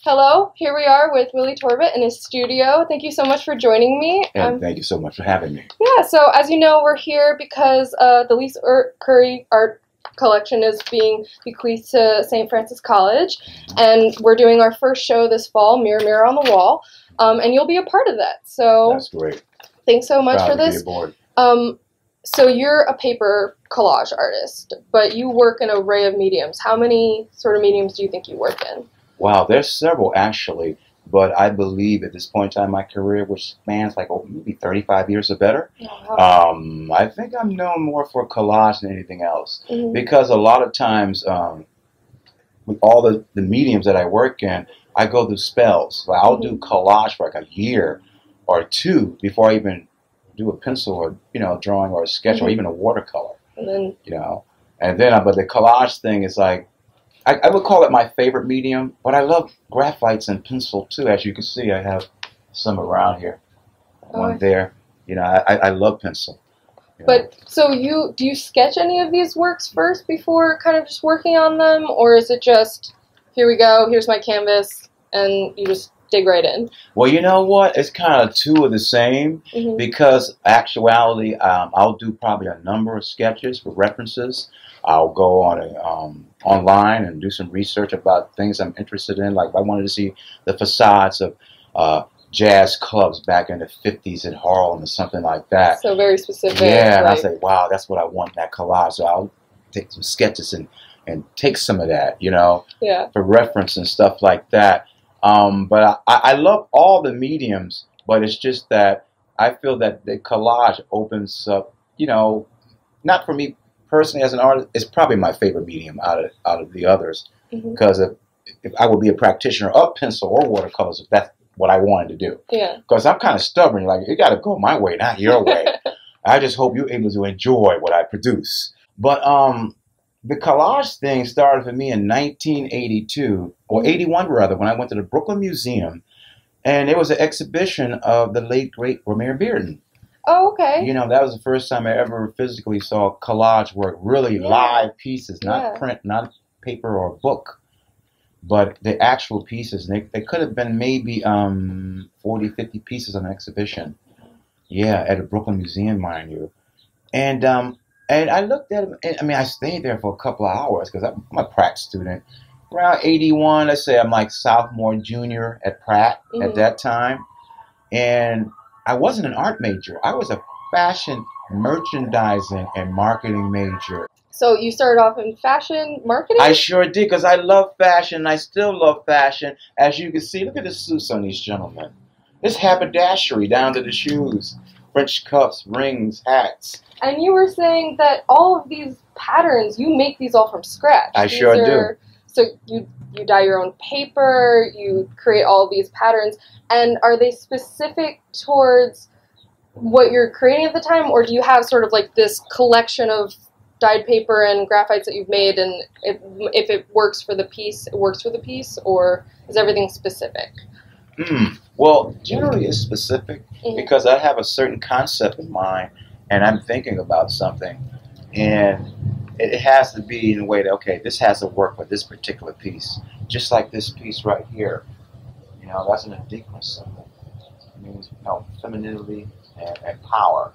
Hello, here we are with Willie Torbert in his studio. Thank you so much for joining me. And thank you so much for having me. Yeah, so as you know, we're here because the Lisa Curry art collection is being bequeathed to St. Francis College, and we're doing our first show this fall, Mirror, Mirror on the Wall, and you'll be a part of that. So that's great. Thanks so much Proud for this. To be aboard. So you're a paper collage artist, but you work in an array of mediums. How many sort of mediums do you think you work in? Wow, there's several actually, but I believe at this point in time in my career, which spans like maybe 35 years or better, I think I'm known more for collage than anything else. Mm-hmm. Because a lot of times, with all the mediums that I work in, I go through spells. Like I'll do collage for like a year or two before I even do a pencil or drawing or a sketch or even a watercolor. And then but the collage thing is like, I would call it my favorite medium, but I love graphites and pencil too. As you can see, I have some around here, one there. I love pencil. But so do you sketch any of these works first before kind of just working on them, or is it just here we go, here's my canvas, and you just dig right in? Well, you know what? It's kind of two of the same because actuality, I'll do probably a number of sketches for references. I'll go on online and do some research about things I'm interested in. Like I wanted to see the facades of jazz clubs back in the 50s in Harlem or something like that. So very specific. Yeah, and I say, wow, that's what I want in that collage. So I'll take some sketches and take some of that, for reference and stuff like that. But I love all the mediums, but it's just that I feel that the collage opens up, not for me personally as an artist, it's probably my favorite medium out of the others. Because if I would be a practitioner of pencil or watercolors, if that's what I wanted to do. Yeah. Because I'm kind of stubborn. Like, you got to go my way, not your way. I just hope you're able to enjoy what I produce. But the collage thing started for me in 1982, or 81 rather, when I went to the Brooklyn Museum, and there was an exhibition of the late, great Romare Bearden. Oh, okay. That was the first time I ever physically saw collage work, really live pieces, not print, not paper or book, but the actual pieces. They could have been maybe 40, 50 pieces on an exhibition. Yeah, at the Brooklyn Museum, mind you. And I looked at them, and I stayed there for a couple of hours because I'm a Pratt student. Around 81, let's say I'm like sophomore, junior at Pratt at that time. And I wasn't an art major. I was a fashion merchandising and marketing major. So you started off in fashion marketing? I sure did, because I love fashion. I still love fashion. As you can see, look at the suits on these gentlemen. It's haberdashery down to the shoes. French cuffs, rings, hats. And you were saying that all of these patterns, you make these all from scratch. I sure do. So you dye your own paper, you create all these patterns, and are they specific towards what you're creating at the time, or do you have sort of like this collection of dyed paper and graphites that you've made, and if it works for the piece, it works for the piece, or is everything specific? Well, generally it's specific because I have a certain concept in mind, and I'm thinking about something, and it has to be in a way that, okay, this has to work for this particular piece. Just like this piece right here. That's an enigma symbol. It means, femininity and power.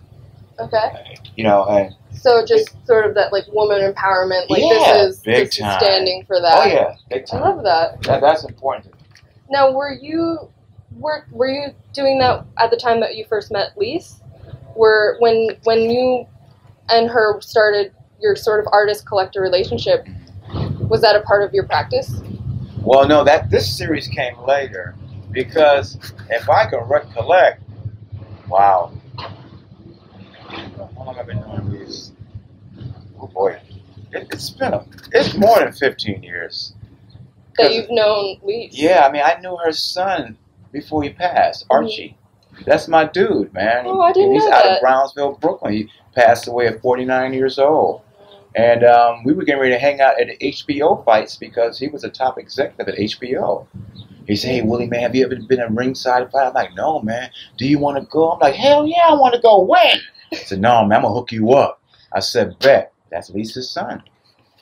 Okay. And so just sort of that like woman empowerment, like this is standing for that. Oh yeah, big time. I love that. That's important to me. Now, were you doing that at the time that you first met Lise? When you and her started your sort of artist-collector relationship, was that a part of your practice? Well, no, this series came later, because if I can recollect, wow, how long have I been doing these? Oh boy, it's more than 15 years. That you've known Lise? Yeah, I knew her son before he passed, Archie. That's my dude, man. Oh, I didn't know that. He's out of Brownsville, Brooklyn. He passed away at 49 years old. And we were getting ready to hang out at the HBO fights because he was a top executive at HBO. He said, hey, Willie, man, have you ever been in ringside fight? I'm like, no, man. Do you want to go? I'm like, hell yeah, I want to go. When? He said, no, man, I'm going to hook you up. I said, bet. That's Lisa's son.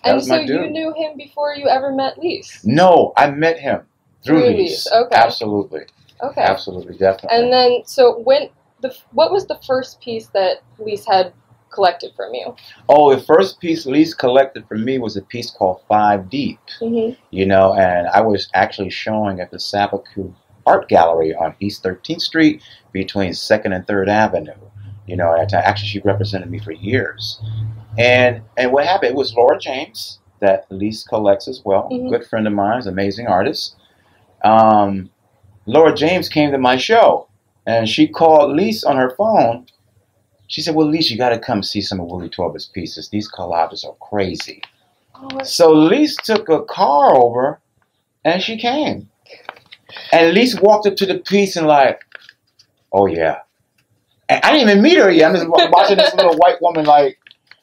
And so you knew him before you ever met Lise? No, I met him. Through Lise. Okay. Absolutely. Okay. Absolutely, definitely. And then, so what was the first piece that Lise had collected from you? Oh, the first piece Lise collected from me was a piece called Five Deep. You know, and I was actually showing at the Sabaku Art Gallery on East 13th Street between 2nd and 3rd Avenue. You know, actually she represented me for years. And what happened, it was Laura James that Lise collects as well. Good friend of mine, amazing artist. Laura James came to my show, and she called Lise on her phone. She said, well, Lise, you got to come see some of Willie Torbert's pieces. These collages are crazy. Oh, so Lise took a car over, and she came. And Lise walked up to the piece and like, oh, yeah. And I didn't even meet her yet. I'm just watching this little white woman like,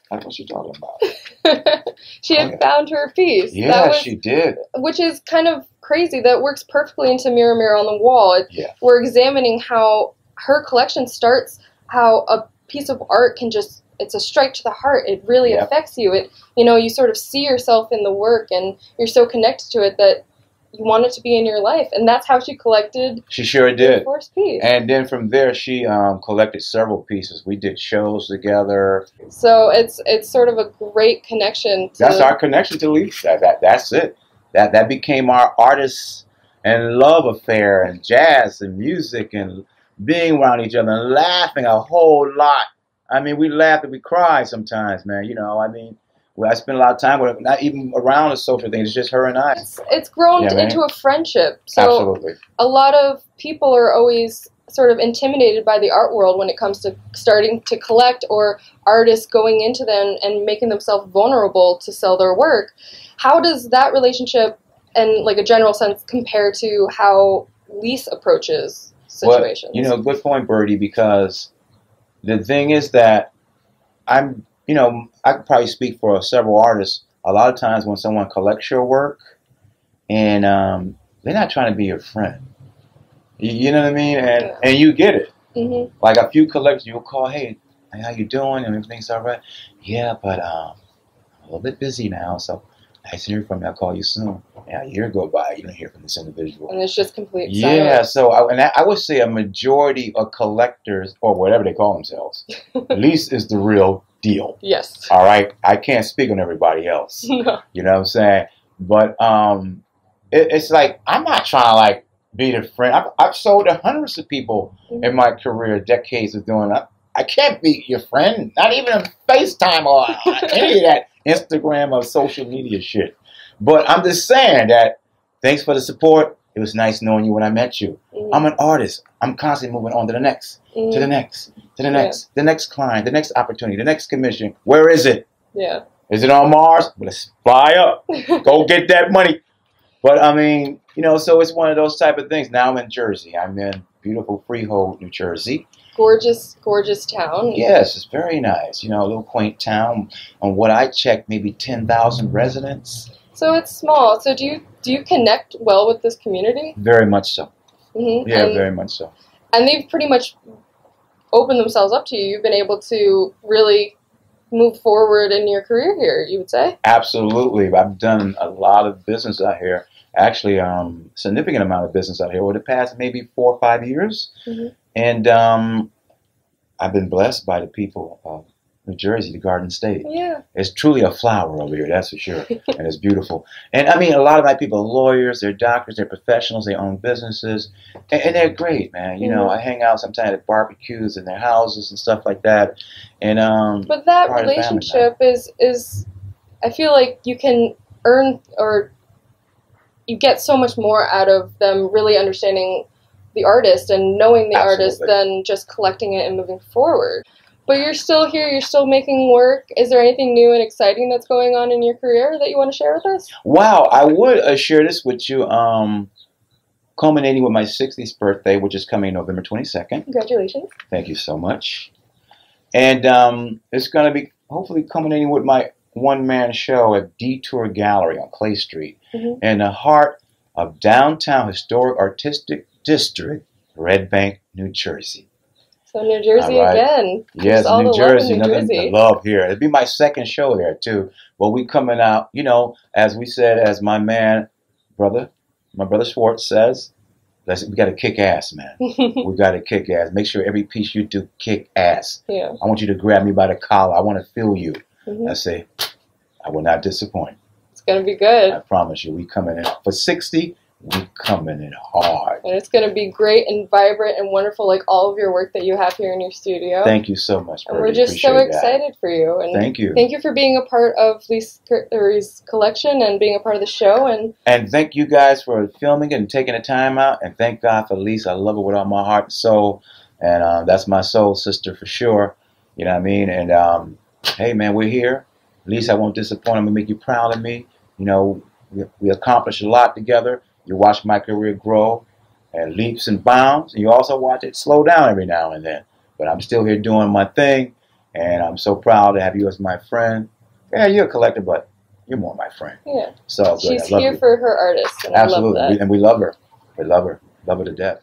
what's she talking about? She had found her piece. Yeah, she did. Which is kind of crazy. That works perfectly into Mirror, Mirror on the Wall. We're examining how her collection starts, how a piece of art can just, it's a strike to the heart. It really affects you. You sort of see yourself in the work, and you're so connected to it that you want it to be in your life. And that's how she collected. She sure did. The first piece. And then from there, she collected several pieces. We did shows together. So it's sort of a great connection. That's our connection to Lise. That's it. That became our artist and love affair, and jazz and music and being around each other and laughing a whole lot. I mean, we laugh and we cry sometimes, man. I spend a lot of time with her, not even around the social things. It's just her and I. It's grown into a friendship. So absolutely. A lot of people are always sort of intimidated by the art world when it comes to starting to collect, or artists going into them and making themselves vulnerable to sell their work. How does that relationship, in like a general sense, compare to how Lise approaches situations? Well, good point, Birdie, because the thing is that I could probably speak for several artists. A lot of times when someone collects your work, and they're not trying to be your friend. You know what I mean? And you get it. Like a few collectors, you'll call, hey, how you doing? And everything's all right. Yeah, but I'm a little bit busy now, so nice to hear from you. I'll call you soon. Yeah, a year go by, you don't hear from this individual. And it's just complete silence. Yeah, so I would say a majority of collectors, or whatever they call themselves, Lise is the real deal. Yes. All right? I can't speak on everybody else. No. You know what I'm saying? But it's like, I'm not trying to like be the friend. I've sold to hundreds of people in my career, decades of doing it. I can't be your friend, not even on FaceTime or any of that Instagram or social media shit. But I'm just saying that thanks for the support. It was nice knowing you when I met you. I'm an artist. I'm constantly moving on to the next, to the next, to the next, the next client, the next opportunity, the next commission. Where is it? Yeah. Is it on Mars? Let's fly up. Go get that money. But I mean, so it's one of those type of things. Now I'm in Jersey. I'm in beautiful Freehold, New Jersey. Gorgeous, gorgeous town. Yes, it's very nice. A little quaint town. On what I checked, maybe 10,000 residents. So it's small. So do you connect well with this community? Very much so. Yeah, very much so. And they've pretty much opened themselves up to you. You've been able to really move forward in your career here, you would say? Absolutely. I've done a lot of business out here. Actually, significant amount of business out here over the past maybe 4 or 5 years. And I've been blessed by the people of New Jersey, the Garden State. Yeah. It's truly a flower over here, that's for sure. And it's beautiful. And I mean, a lot of my people are lawyers, they're doctors, they're professionals, they own businesses. And they're great, man. I hang out sometimes at barbecues in their houses and stuff like that. And but that relationship is, I feel like you can earn, or you get so much more out of them really understanding the artist and knowing the artist than just collecting it and moving forward. But you're still here, you're still making work. Is there anything new and exciting that's going on in your career that you want to share with us? Wow, I would share this with you, culminating with my 60th birthday, which is coming November 22nd. Congratulations. Thank you so much. And it's going to be hopefully culminating with my one-man show at Detour Gallery on Clay Street in the heart of downtown historic artistic district, Red Bank, New Jersey. So New Jersey again. Yes, New Jersey. Nothing love here. It'll be my second show here too. But we coming out, as we said, as my man, brother, my brother Schwartz says, we got to kick ass, man. We got to kick ass. Make sure every piece you do kick ass. Yeah. I want you to grab me by the collar. I want to feel you. Mm-hmm. I say, I will not disappoint. It's going to be good. I promise you. We coming in for 60. We coming in hard. And it's going to be great and vibrant and wonderful, like all of your work that you have here in your studio. Thank you so much, Birdie. And we're just so excited for you. And thank you. Thank you for being a part of Lee's collection and being a part of the show. And thank you guys for filming it and taking the time out. And thank God for Lise. I love her with all my heart and soul. And that's my soul sister for sure. You know what I mean? And hey, man, we're here. Lise, I won't disappoint. I'm going to make you proud of me. You know, we accomplished a lot together. You watch my career grow and leaps and bounds. And you also watch it slow down every now and then. But I'm still here doing my thing. And I'm so proud to have you as my friend. Yeah, you're a collector, but you're more my friend. Yeah. So good. She's here for her artist. And absolutely. I love that. And we love her. We love her. Love her to death.